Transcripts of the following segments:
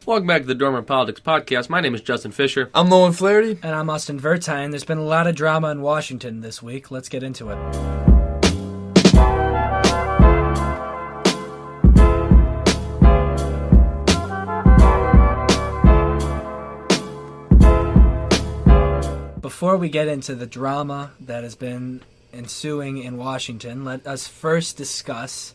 Welcome back to the Dormant Politics Podcast. My name is Justin Fisher. I'm Nolan Flaherty. And I'm Austin Vertine. There's been a lot of drama in Washington this week. Let's get into it. Before we get into the drama that has been ensuing in Washington, let us first discuss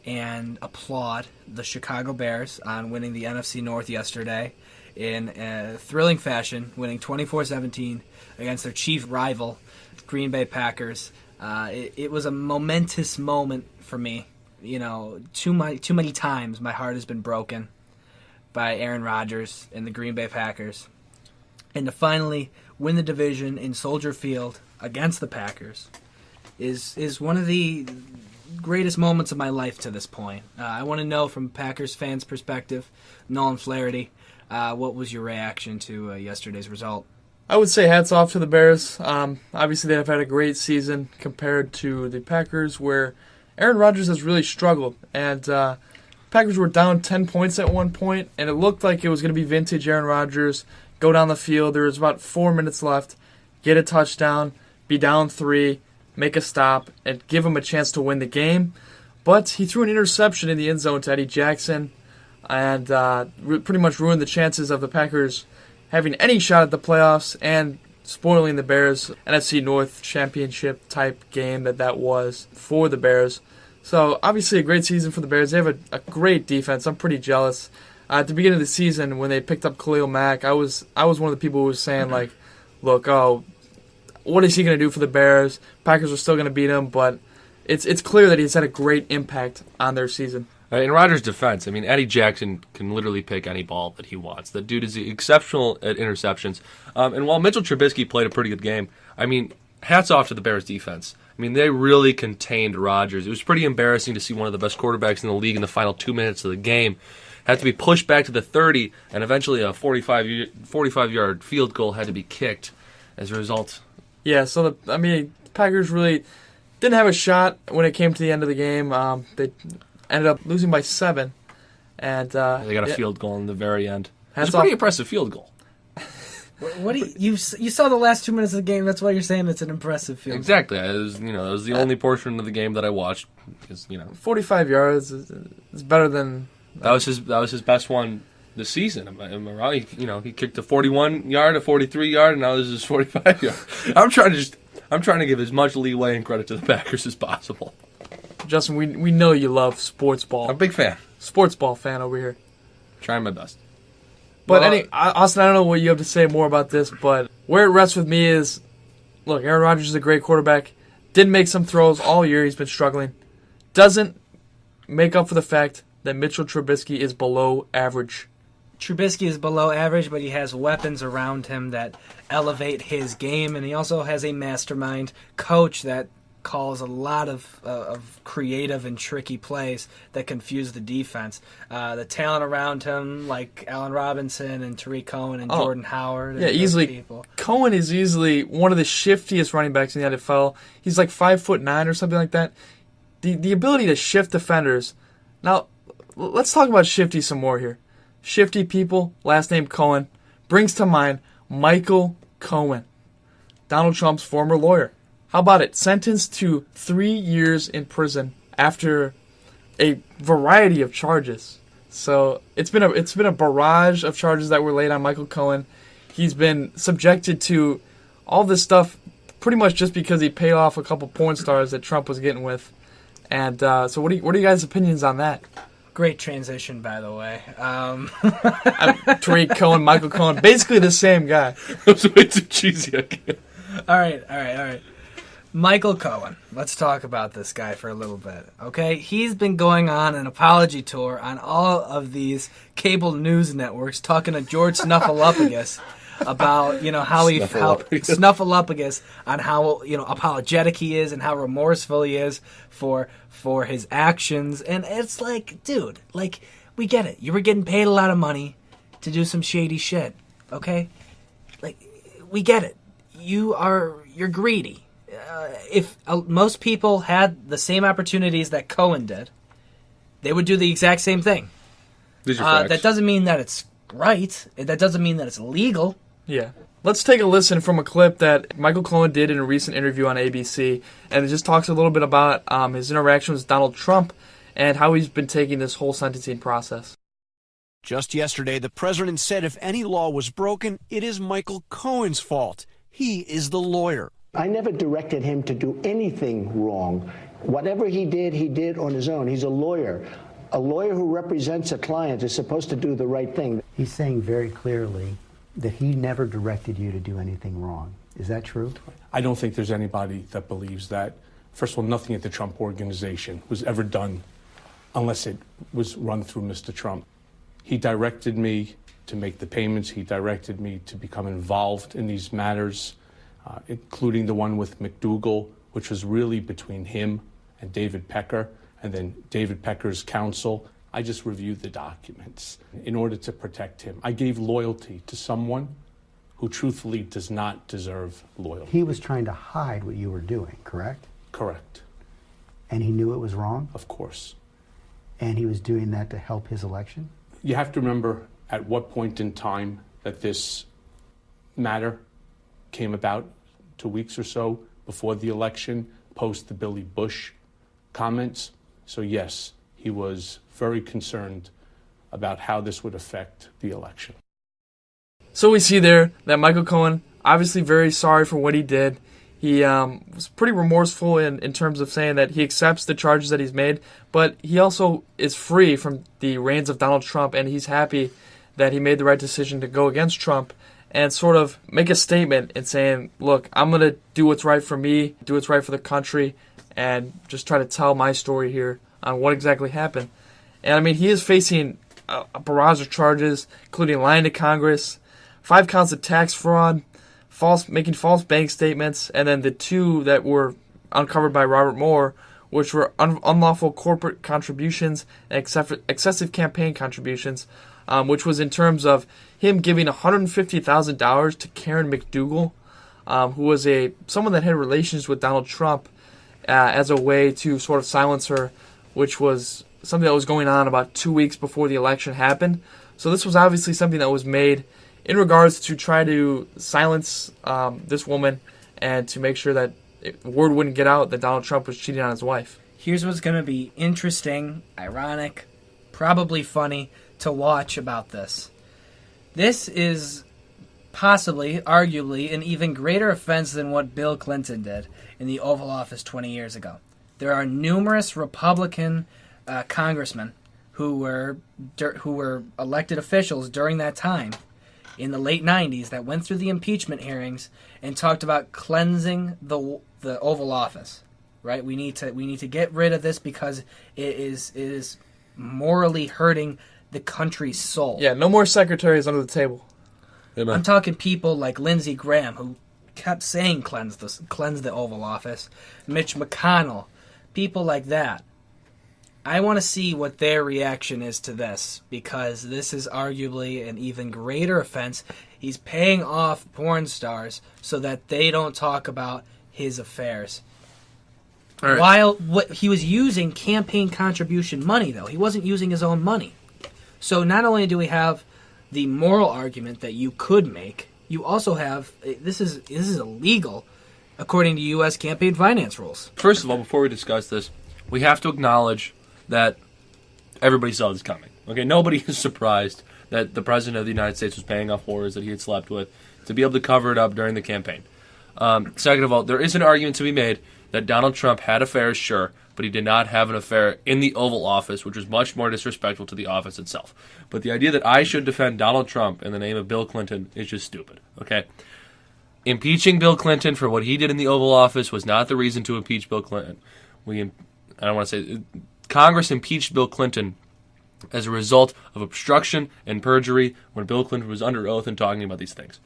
and applaud the Chicago Bears on winning the NFC North yesterday in a thrilling fashion, winning 24-17 against their chief rival, Green Bay Packers. It was a momentous moment for me. You know, too many times my heart has been broken by Aaron Rodgers and the Green Bay Packers. And to finally win the division in Soldier Field against the Packers is one of the greatest moments of my life to this point. I want to know from Packers fans' perspective, Nolan Flaherty, what was your reaction to yesterday's result? I would say hats off to the Bears. Obviously, they have had a great season compared to the Packers, where Aaron Rodgers has really struggled. And Packers were down 10 points at one point, and it looked like it was going to be vintage Aaron Rodgers. Go down the field. There was about 4 minutes left. Get a touchdown. Be down 3. Make a stop. And give him a chance to win the game. But he threw an interception in the end zone to Eddie Jackson. And pretty much ruined the chances of the Packers having any shot at the playoffs and spoiling the Bears' NFC North championship type game that was for the Bears. So obviously a great season for the Bears. They have a great defense. I'm pretty jealous. At the beginning of the season, when they picked up Khalil Mack, I was one of the people who was saying, like, look, what is he going to do for the Bears? Packers are still going to beat him, but it's clear that he's had a great impact on their season. In Rodgers' defense, I mean, Eddie Jackson can literally pick any ball that he wants. The dude is exceptional at interceptions. And while Mitchell Trubisky played a pretty good game, I mean, hats off to the Bears' defense. I mean, they really contained Rodgers. It was pretty embarrassing to see one of the best quarterbacks in the league in the final 2 minutes of the game had to be pushed back to the 30, and eventually a 45-yard field goal had to be kicked as a result. Yeah, so the Packers really didn't have a shot when it came to the end of the game. They ended up losing by 7, and they got a field goal in the very end. It's a Hats pretty off. impressive field goal. What do you saw the last 2 minutes of the game? That's why you're saying it's an impressive field. Exactly. It was, that was the only portion of the game that I watched. 45 yards is better than. That was his best one this season. Am I wrong? He kicked a 41-yard, a 43-yard, and now this is 45-yard. I'm trying to give as much leeway and credit to the Packers as possible. Justin, we know you love sports ball. I'm a big fan. Sports ball fan over here. Trying my best. But Austin, I don't know what you have to say more about this, but where it rests with me is, look, Aaron Rodgers is a great quarterback. Didn't make some throws all year. He's been struggling. Doesn't make up for the fact that Mitchell Trubisky is below average. Trubisky is below average, but he has weapons around him that elevate his game, and he also has a mastermind coach that calls a lot of creative and tricky plays that confuse the defense. The talent around him, like Allen Robinson and Tarik Cohen and Jordan Howard. Yeah, easily. People. Cohen is easily one of the shiftiest running backs in the NFL. He's like 5'9" or something like that. The ability to shift defenders. Now, let's talk about shifty some more here. Shifty people, last name Cohen, brings to mind Micheal Cohen, Donald Trump's former lawyer. How about it? Sentenced to 3 years in prison after a variety of charges. So it's been a barrage of charges that were laid on Micheal Cohen. He's been subjected to all this stuff pretty much just because he paid off a couple porn stars that Trump was getting with. And so what are you guys' opinions on that? Great transition, by the way. Tarik Cohen, Micheal Cohen, basically the same guy. That was way too cheesy. All right. Micheal Cohen. Let's talk about this guy for a little bit, okay? He's been going on an apology tour on all of these cable news networks, talking to George Snuffleupagus about how Snuffleupagus on how apologetic he is and how remorseful he is for his actions. And it's like, dude, we get it. You were getting paid a lot of money to do some shady shit, okay? We get it. You're greedy. If most people had the same opportunities that Cohen did, they would do the exact same thing. These are facts. That doesn't mean that it's right. That doesn't mean that it's legal. Yeah. Let's take a listen from a clip that Micheal Cohen did in a recent interview on ABC, and it just talks a little bit about his interaction with Donald Trump and how he's been taking this whole sentencing process. Just yesterday, the president said if any law was broken, it is Micheal Cohen's fault. He is the lawyer. I never directed him to do anything wrong. Whatever he did on his own. He's a lawyer. A lawyer who represents a client is supposed to do the right thing. He's saying very clearly that he never directed you to do anything wrong. Is that true? I don't think there's anybody that believes that. First of all, nothing at the Trump Organization was ever done unless it was run through Mr. Trump. He directed me to make the payments. He directed me to become involved in these matters, including the one with McDougal, which was really between him and David Pecker, and then David Pecker's counsel. I just reviewed the documents in order to protect him. I gave loyalty to someone who truthfully does not deserve loyalty. He was trying to hide what you were doing, correct? Correct. And he knew it was wrong? Of course. And he was doing that to help his election? You have to remember at what point in time that this matter came about, 2 weeks or so before the election, post the Billy Bush comments. So yes, he was very concerned about how this would affect the election. So we see there that Micheal Cohen, obviously very sorry for what he did. He was pretty remorseful in terms of saying that he accepts the charges that he's made, but he also is free from the reigns of Donald Trump, and he's happy that he made the right decision to go against Trump and sort of make a statement in saying, look, I'm going to do what's right for me, do what's right for the country, and just try to tell my story here on what exactly happened. And I mean, he is facing a barrage of charges, including lying to Congress, 5 counts of tax fraud, making false bank statements, and then the 2 that were uncovered by Robert Mueller, which were unlawful corporate contributions and excessive campaign contributions, which was in terms of him giving $150,000 to Karen McDougal, who was someone that had relations with Donald Trump, as a way to sort of silence her, which was something that was going on about 2 weeks before the election happened. So this was obviously something that was made in regards to try to silence this woman and to make sure that word wouldn't get out that Donald Trump was cheating on his wife. Here's what's going to be interesting, ironic, probably funny to watch about this. This is possibly, arguably, an even greater offense than what Bill Clinton did in the Oval Office 20 years ago. There are numerous Republican congressmen who were elected officials during that time in the late 90s that went through the impeachment hearings and talked about cleansing the Oval Office. Right? We need to get rid of this because it is morally hurting the country's soul. Yeah, no more secretaries under the table. I'm talking people like Lindsey Graham, who kept saying cleanse the Oval Office, Mitch McConnell, people like that. I want to see what their reaction is to this, because this is arguably an even greater offense. He's paying off porn stars so that they don't talk about his affairs. Right. While he was using campaign contribution money, though. He wasn't using his own money. So not only do we have the moral argument that you could make, you also have, this is illegal according to U.S. campaign finance rules. First of all, before we discuss this, we have to acknowledge that everybody saw this coming. Okay, nobody is surprised that the President of the United States was paying off whores that he had slept with to be able to cover it up during the campaign. Second of all, there is an argument to be made that Donald Trump had affairs, sure, but he did not have an affair in the Oval Office, which was much more disrespectful to the office itself. But the idea that I should defend Donald Trump in the name of Bill Clinton is just stupid, okay? Impeaching Bill Clinton for what he did in the Oval Office was not the reason to impeach Bill Clinton. Congress impeached Bill Clinton as a result of obstruction and perjury when Bill Clinton was under oath and talking about these things.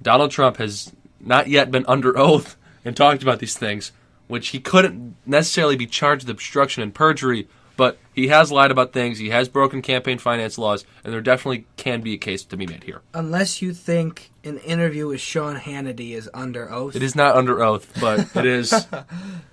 Donald Trump has not yet been under oath and talked about these things, which he couldn't necessarily be charged with obstruction and perjury, but he has lied about things, he has broken campaign finance laws, and there definitely can be a case to be made here. Unless you think an interview with Sean Hannity is under oath. It is not under oath, but it is.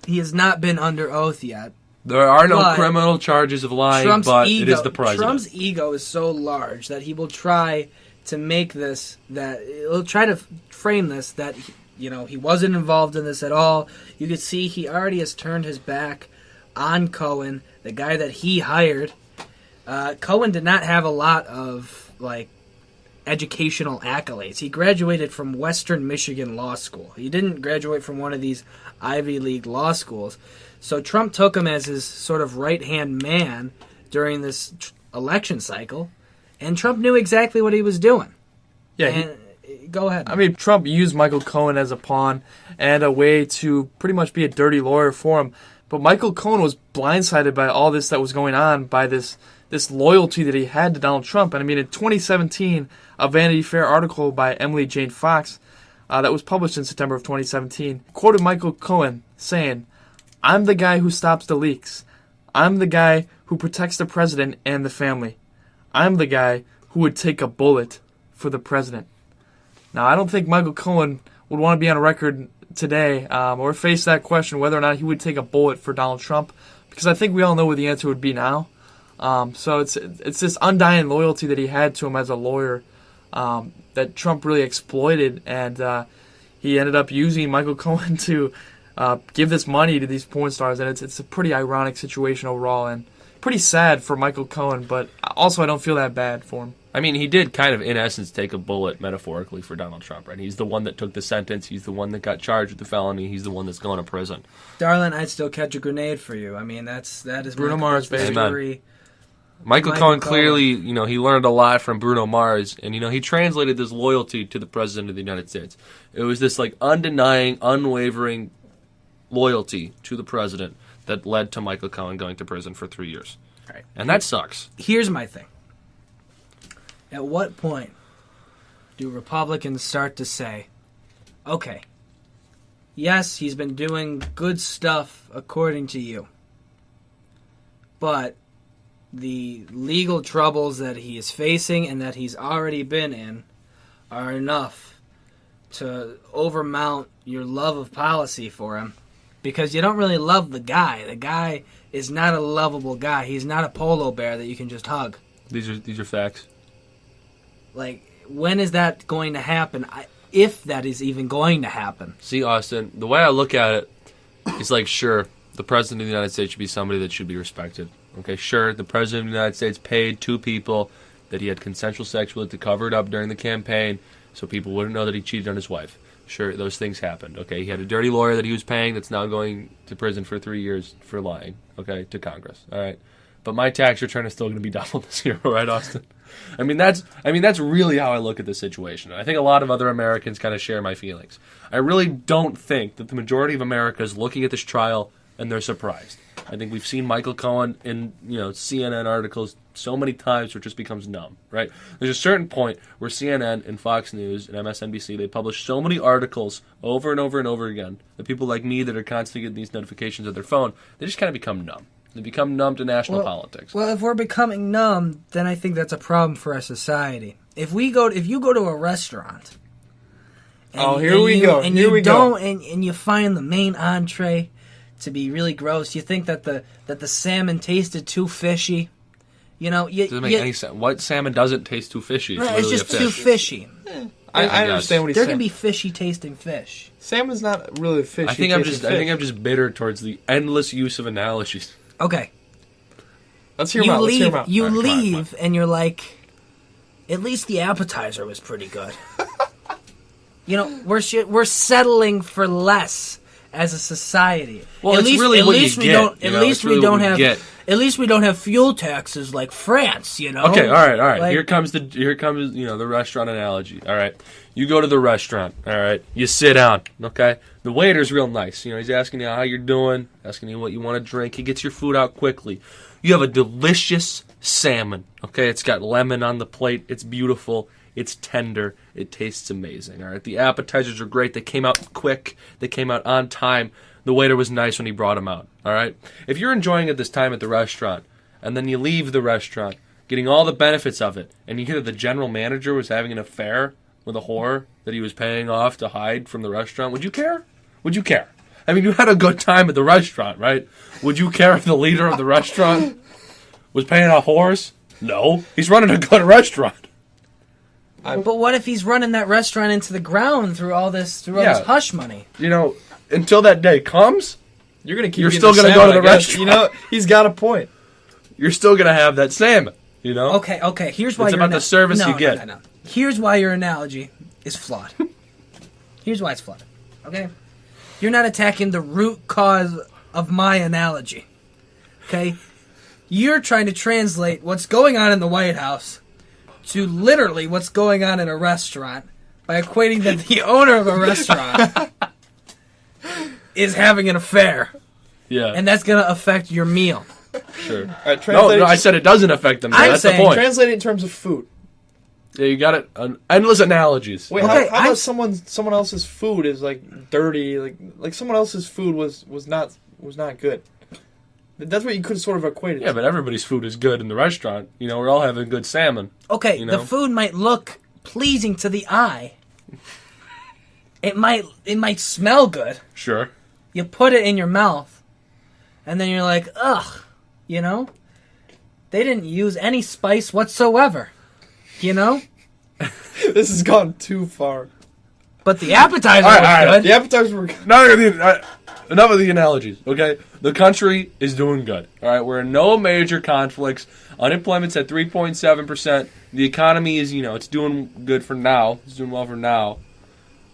He has not been under oath yet. There are no But criminal charges of lying, but it is the president. Trump's ego is so large that he will try to make this, that he'll try to frame this that, he wasn't involved in this at all. You can see he already has turned his back on Cohen, the guy that he hired. Cohen did not have a lot of, educational accolades. He graduated from Western Michigan Law School. He didn't graduate from one of these Ivy League law schools. So Trump took him as his sort of right-hand man during this election cycle, and Trump knew exactly what he was doing. Yeah, go ahead. I mean, Trump used Michael Cohen as a pawn and a way to pretty much be a dirty lawyer for him. But Michael Cohen was blindsided by all this that was going on, by this loyalty that he had to Donald Trump. And I mean, in 2017, a Vanity Fair article by Emily Jane Fox that was published in September of 2017 quoted Michael Cohen saying, "I'm the guy who stops the leaks. I'm the guy who protects the president and the family. I'm the guy who would take a bullet for the president." Now, I don't think Michael Cohen would want to be on record today or face that question whether or not he would take a bullet for Donald Trump, because I think we all know what the answer would be now. So it's this undying loyalty that he had to him as a lawyer that Trump really exploited, and he ended up using Michael Cohen to give this money to these porn stars, and it's a pretty ironic situation overall, and pretty sad for Michael Cohen, but also I don't feel that bad for him. I mean, he did kind of, in essence, take a bullet metaphorically for Donald Trump, right? He's the one that took the sentence. He's the one that got charged with the felony. He's the one that's going to prison. Darling, I'd still catch a grenade for you. I mean, that is Bruno Mars, baby. story. Michael Cohen clearly, he learned a lot from Bruno Mars, and, he translated this loyalty to the President of the United States. It was this, undenying, unwavering loyalty to the President that led to Michael Cohen going to prison for 3 years. Right. And that sucks. Here's my thing. At what point do Republicans start to say, okay, yes, he's been doing good stuff according to you, but the legal troubles that he is facing and that he's already been in are enough to overmount your love of policy for him, because you don't really love the guy. The guy is not a lovable guy. He's not a polo bear that you can just hug. These are facts. When is that going to happen? If that is even going to happen. See, Austin, the way I look at it is sure, the President of the United States should be somebody that should be respected. Okay, sure, the President of the United States paid 2 people that he had consensual sex with to cover it up during the campaign so people wouldn't know that he cheated on his wife. Sure, those things happened. Okay, he had a dirty lawyer that he was paying that's now going to prison for 3 years for lying, okay, to Congress. All right. But my tax return is still going to be double this year, right, Austin? I mean that's really how I look at this situation. And I think a lot of other Americans kind of share my feelings. I really don't think that the majority of America is looking at this trial and they're surprised. I think we've seen Michael Cohen in CNN articles so many times where it just becomes numb, right? There's a certain point where CNN and Fox News and MSNBC, they publish so many articles over and over and over again that people like me that are constantly getting these notifications on their phone, they just kind of become numb. They become numb to national politics. Well, if we're becoming numb, then I think that's a problem for our society. If you go to a restaurant, and you find the main entree to be really gross, you think that the salmon tasted too fishy. Doesn't make any sense. What salmon doesn't taste too fishy? It's just too fishy. I understand what he's saying. There can be fishy tasting fish. Salmon's not really fishy. I think I'm just bitter towards the endless use of analogies. Okay. Let's hear about it. You leave, and you're like, at least the appetizer was pretty good. We're settling for less as a society. Well, at least we don't have fuel taxes like France. Okay, all right. Here comes the restaurant analogy. All right, you go to the restaurant. All right, you sit down. Okay, the waiter's real nice. He's asking you how you're doing, asking you what you want to drink. He gets your food out quickly. You have a delicious salmon. Okay, it's got lemon on the plate. It's beautiful. It's tender. It tastes amazing. All right, the appetizers are great. They came out quick. They came out on time. The waiter was nice when he brought them out. All right, if you're enjoying it this time at the restaurant, and then you leave the restaurant, getting all the benefits of it, and you hear that the general manager was having an affair with a whore that he was paying off to hide from the restaurant, would you care? Would you care? I mean, you had a good time at the restaurant, right? Would you care if the leader of the restaurant was paying a horse? No. He's running a good restaurant. But what if he's running that restaurant into the ground through all this hush money? You know, until that day comes, You're gonna keep. You're eating still the gonna go to salmon, the I guess. restaurant. You know, he's got a point. you're still going to have that salmon, you know? Okay. Here's why It's about the service you get. No. Here's why your analogy is flawed. Here's why it's flawed. Okay, you're not attacking the root cause of my analogy. Okay, you're trying to translate what's going on in the White House to literally what's going on in a restaurant by equating that the owner of a restaurant is having an affair, Yeah, and that's going to affect your meal. sure. All right, No, I said it doesn't affect them. I'm That's the saying point. Translate it in terms of food. Yeah, you got it. Endless analogies. Wait, Okay, how about someone else's food is like dirty, like someone else's food was not good. That's what you could sort of equate it Yeah, to. but everybody's food is good in the restaurant. You know, we're all having good salmon. Okay, You know? the food might look pleasing to the eye. It might smell good. Sure. You put it in your mouth, and then you're like, ugh, you know? They didn't use any spice whatsoever, you know? This has gone too far. But the appetizer All was right. good. The appetizers were good. Enough of the analogies, okay? The country is doing good, all right? We're in no major conflicts. Unemployment's at 3.7%. The economy is, it's doing good for now. It's doing well for now.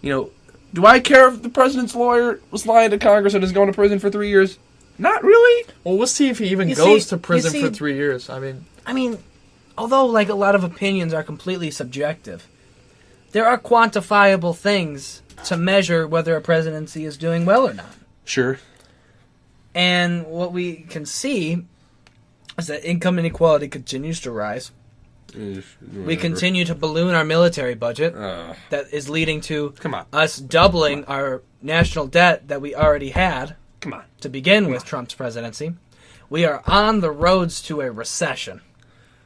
Do I care if the president's lawyer was lying to Congress and is going to prison for 3 years? Not really. Well, we'll see if he even You goes see- to prison you for see- 3 years. I mean, although like a lot of opinions are completely subjective, there are quantifiable things to measure whether a presidency is doing well or not. Sure. And what we can see is that income inequality continues to rise. We continue to balloon our military budget. That is leading to Come on. us doubling our national debt that we already had Come on. to begin with Trump's presidency. We are on the roads to a recession.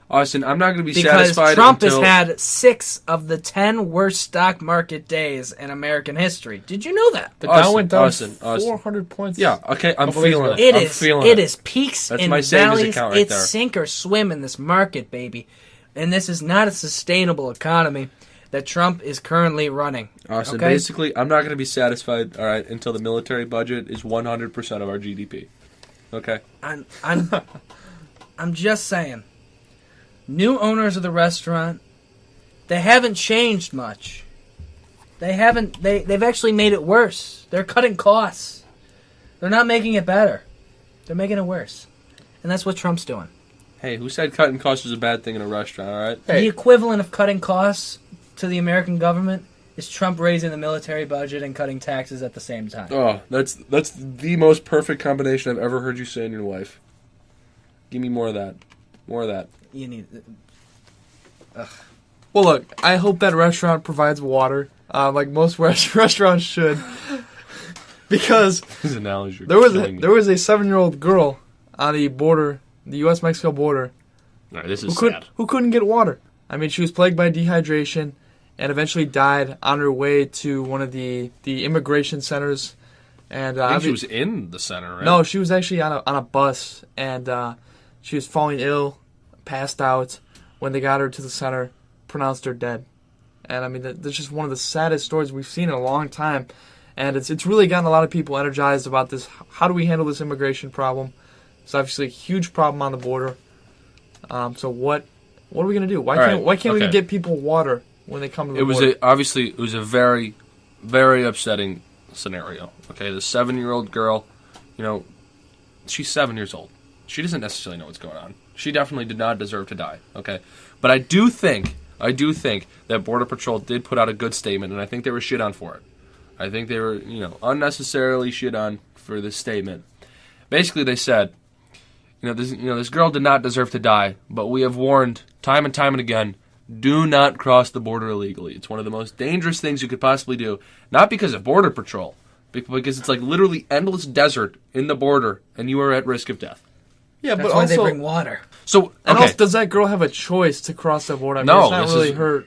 Austin, I'm not going to be Because satisfied Trump until... has had 6 of the 10 worst stock market days in American history. Did you know that? The Dow went down Austin. 400 points. Yeah, okay, I'm Couple days feeling ago. it. It is peaks That's and my savings valleys. account right It's there. sink or swim in this market, baby. And this is not a sustainable economy that Trump is currently running. Austin, okay? basically, I'm not going to be satisfied, all right, until the military budget is 100% of our GDP. Okay? I'm just saying. New owners of the restaurant, they haven't changed much. They've actually made it worse. They're cutting costs. They're not making it better. They're making it worse. And that's what Trump's doing. Hey, who said cutting costs was a bad thing in a restaurant, all right? Hey. The equivalent of cutting costs to the American government is Trump raising the military budget and cutting taxes at the same time. Oh, that's the most perfect combination I've ever heard you say in your life. Give me more of that. More of that. You need... Well, look, I hope that restaurant provides water, like most restaurants should, because His analogy. there was a 7-year-old girl on the border, the U.S.-Mexico border, All right, this is sad. who couldn't get water. I mean, she was plagued by dehydration and eventually died on her way to one of the immigration centers. And I think she was in the center, right? no, she was actually on a bus, and she was falling ill, passed out. When they got her to the center, pronounced her dead. And I mean, that's just one of the saddest stories we've seen in a long time. And it's really gotten a lot of people energized about this. How do we handle this immigration problem? It's obviously a huge problem on the border. So what are we gonna do? Why can't we get people water when they come to the border? It was a very, very upsetting scenario. Okay, the 7-year-old girl, she's 7 years old. She doesn't necessarily know what's going on. She definitely did not deserve to die, okay? But I do think that Border Patrol did put out a good statement, and I think they were shit on for it. I think they were, unnecessarily shit on for this statement. Basically, they said, this girl did not deserve to die, but we have warned time and time and again, do not cross the border illegally. It's one of the most dangerous things you could possibly do, not because of Border Patrol, because it's like literally endless desert in the border, and you are at risk of death. Yeah, That's but why also, they bring water. So, and okay. also, does that girl have a choice to cross the border? I mean, No, it's not this really is- her.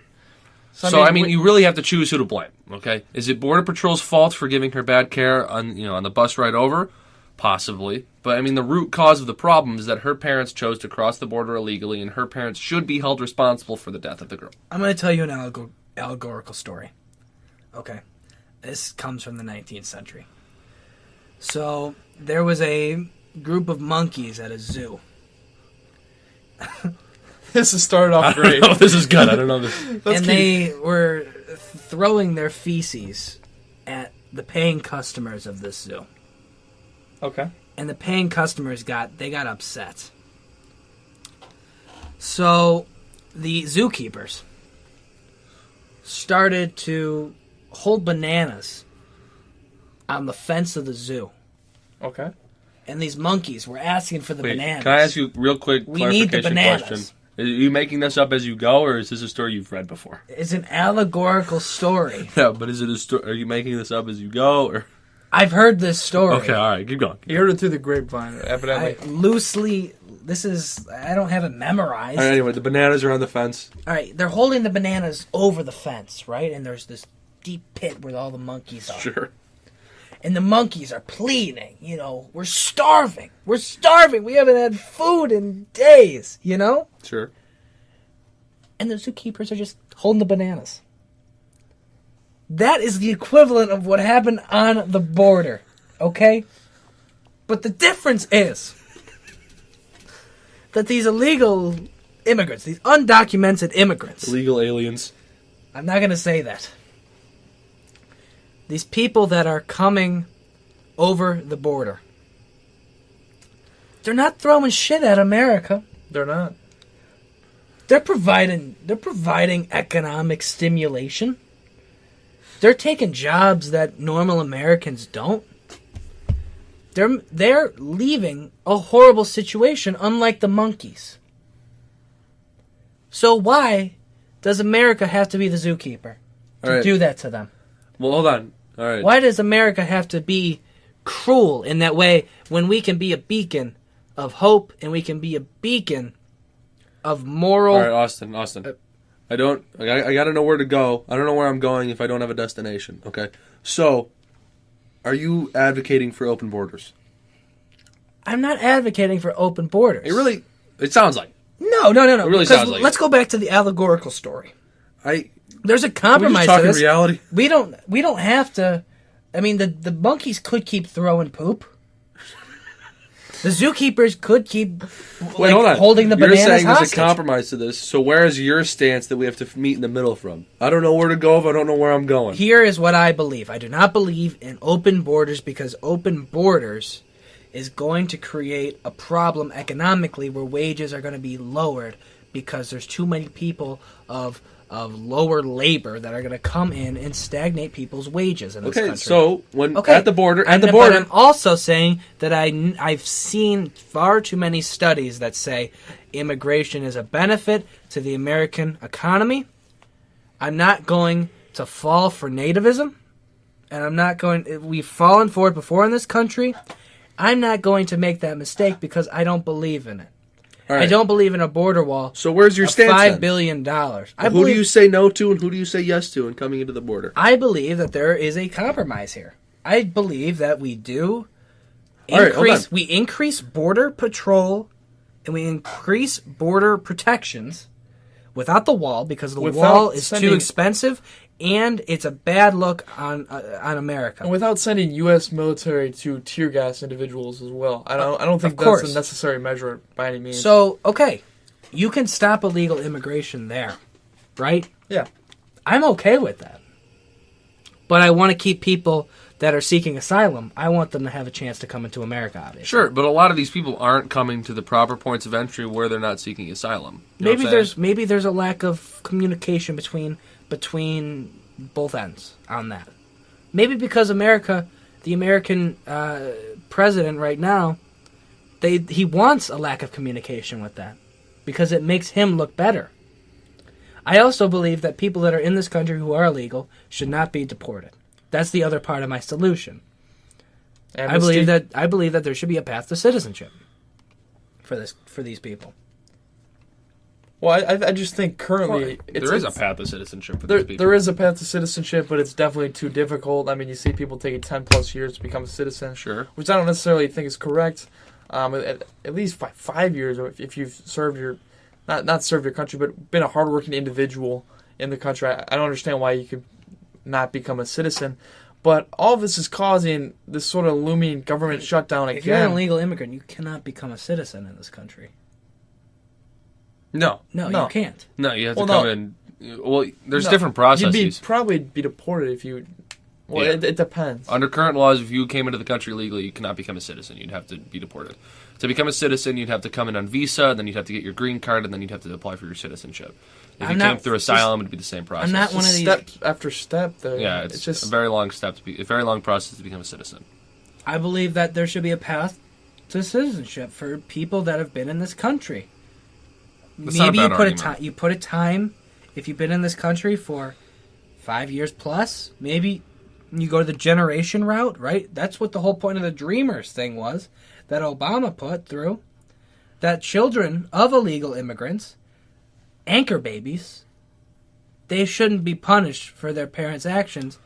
So I mean, you really have to choose who to blame. Okay, is it Border Patrol's fault for giving her bad care on the bus ride over? Possibly, but I mean, the root cause of the problem is that her parents chose to cross the border illegally, and her parents should be held responsible for the death of the girl. I'm going to tell you an allegorical story. Okay, this comes from the 19th century. So there was a group of monkeys at a zoo. This has started off great. Oh, this is good. I don't know this. And they were throwing their feces at the paying customers of this zoo. Okay. And the paying customers got upset. So the zookeepers started to hold bananas on the fence of the zoo. Okay. And these monkeys were asking for the bananas. Can I ask you a real quick We need the clarification bananas. question? Are you making this up as you go, or is this a story you've read before? It's an allegorical story. Yeah, but is it a story? Are you making this up as you go, or? I've heard this story. Okay, all right, keep going. You heard it through the grapevine, evidently. I don't have it memorized. All right, anyway, the bananas are on the fence. All right, they're holding the bananas over the fence, right? And there's this deep pit where all the monkeys are. Sure. And the monkeys are pleading, we're starving. We're starving. We haven't had food in days, Sure. And the zookeepers are just holding the bananas. That is the equivalent of what happened on the border, okay? But the difference is that these illegal immigrants, these undocumented immigrants... Illegal aliens. I'm not going to say that. These people that are coming over the border, they're not throwing shit at America. They're not. They're providing economic stimulation. They're taking jobs that normal Americans don't. They're leaving a horrible situation, unlike the monkeys. So why does America have to be the zookeeper to do that to them? Well, hold on. All right. Why does America have to be cruel in that way when we can be a beacon of hope and we can be a beacon of moral... All right, Austin. I got to know where to go. I don't know where I'm going if I don't have a destination, okay? So, are you advocating for open borders? I'm not advocating for open borders. It sounds like. No. It really sounds like. Let's go back to the allegorical story. There's a Can we compromise just talk to in this. reality? We don't have to... I mean, the monkeys could keep throwing poop. The zookeepers could keep Wait, hold on. holding the bananas You're saying hostage. there's a compromise to this, so where is your stance that we have to meet in the middle from? I don't know where to go if I don't know where I'm going. Here is what I believe. I do not believe in open borders because open borders is going to create a problem economically where wages are going to be lowered because there's too many people of lower labor that are going to come in and stagnate people's wages in this country. So at the border, But I'm also saying that I've seen far too many studies that say immigration is a benefit to the American economy. I'm not going to fall for nativism, and I'm not going. We've fallen for it before in this country. I'm not going to make that mistake because I don't believe in it. Right. I don't believe in a border wall. So where's your stance? $5 billion. Who do you say no to and who do you say yes to in coming into the border? I believe that there is a compromise here. I believe that we do increase. We increase border patrol and we increase border protections without the wall because the wall is too expensive and it's a bad look on America. And without sending U.S. military to tear gas individuals as well. I don't think that's a necessary measure by any means. So, okay, you can stop illegal immigration there, right? Yeah. I'm okay with that. But I want to keep people that are seeking asylum, I want them to have a chance to come into America, obviously. Sure, but a lot of these people aren't coming to the proper points of entry where they're not seeking asylum. Maybe there's a lack of communication between both ends on that. Maybe because the American president right now, he wants a lack of communication with that because it makes him look better. I also believe that people that are in this country who are illegal should not be deported. That's the other part of my solution. Amnesty. I believe that there should be a path to citizenship for these people. Well, I just think currently there is a path to citizenship for these people. There is a path to citizenship, but it's definitely too difficult. I mean, you see people taking 10+ years to become a citizen, Sure. which I don't necessarily think is correct. At least 5 years, or if you've served your, not served your country, but been a hardworking individual in the country. I don't understand why you could not become a citizen. But all of this is causing this sort of looming government shutdown again. If you're an illegal immigrant, you cannot become a citizen in this country. No, you can't. No, you have to come in. Well, there's different processes. You'd probably be deported if you. Well, Yeah. it depends. Under current laws, if you came into the country legally, you cannot become a citizen. You'd have to be deported. To become a citizen, you'd have to come in on visa, and then you'd have to get your green card, and then you'd have to apply for your citizenship. If you came through asylum, it'd be the same process. I'm not one of these. Step after step. Yeah, it's just a very long step a very long process to become a citizen. I believe that there should be a path to citizenship for people that have been in this country. That's not a Maybe bad you put argument. you put a time if you've been in this country for 5 years plus. Maybe you go to the generation route, right? That's what the whole point of the Dreamers thing was that Obama put through. That children of illegal immigrants, anchor babies, they shouldn't be punished for their parents' actions.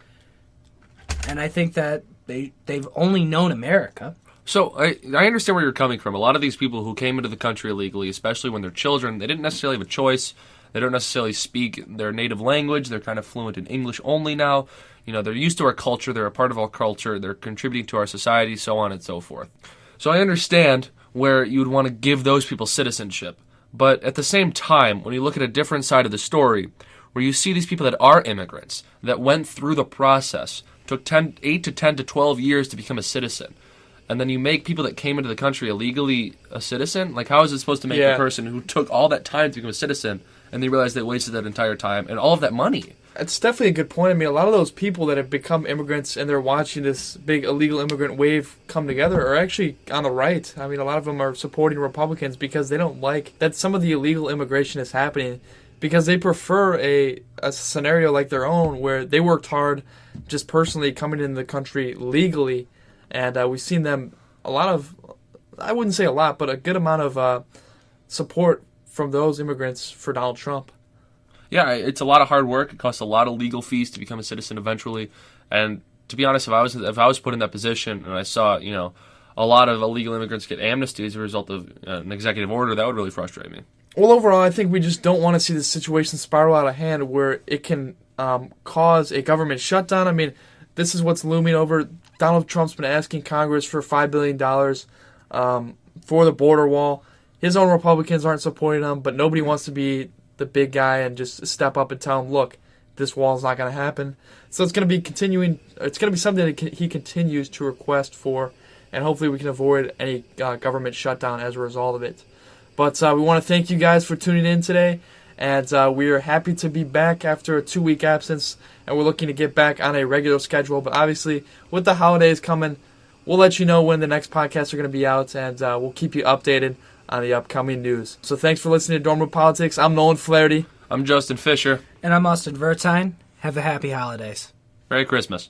And I think that they've only known America. So I understand where you're coming from. A lot of these people who came into the country illegally, especially when they're children, they didn't necessarily have a choice. They don't necessarily speak their native language. They're kind of fluent in English only now. You know, they're used to our culture. They're a part of our culture. They're contributing to our society, so on and so forth. So I understand where you would want to give those people citizenship. But at the same time, when you look at a different side of the story, where you see these people that are immigrants, that went through the process, took 8 to 10 to 12 years to become a citizen, and then you make people that came into the country illegally a citizen? Like, how is it supposed to make a person who took all that time to become a citizen, and they realize they wasted that entire time and all of that money? It's definitely a good point. I mean, a lot of those people that have become immigrants and they're watching this big illegal immigrant wave come together are actually on the right. I mean, a lot of them are supporting Republicans because they don't like that some of the illegal immigration is happening, because they prefer a scenario like their own where they worked hard just personally coming into the country legally. And we've seen them a lot of, I wouldn't say a lot, but a good amount of support from those immigrants for Donald Trump. Yeah, it's a lot of hard work. It costs a lot of legal fees to become a citizen eventually. And to be honest, if I was put in that position and I saw, you know, a lot of illegal immigrants get amnesty as a result of an executive order, that would really frustrate me. Well, overall, I think we just don't want to see the situation spiral out of hand where it can cause a government shutdown. I mean, this is what's looming over. Donald Trump's been asking Congress for $5 billion for the border wall. His own Republicans aren't supporting him, but nobody wants to be the big guy and just step up and tell him, look, this wall's not going to happen. So it's going to be continuing. It's going to be something that he continues to request for, and hopefully we can avoid any government shutdown as a result of it. But we want to thank you guys for tuning in today, and we are happy to be back after a 2-week absence, and we're looking to get back on a regular schedule. But obviously, with the holidays coming, we'll let you know when the next podcasts are going to be out, and we'll keep you updated on the upcoming news. So thanks for listening to Dorm Room Politics. I'm Nolan Flaherty. I'm Justin Fisher. And I'm Austin Vertine. Have a happy holidays. Merry Christmas.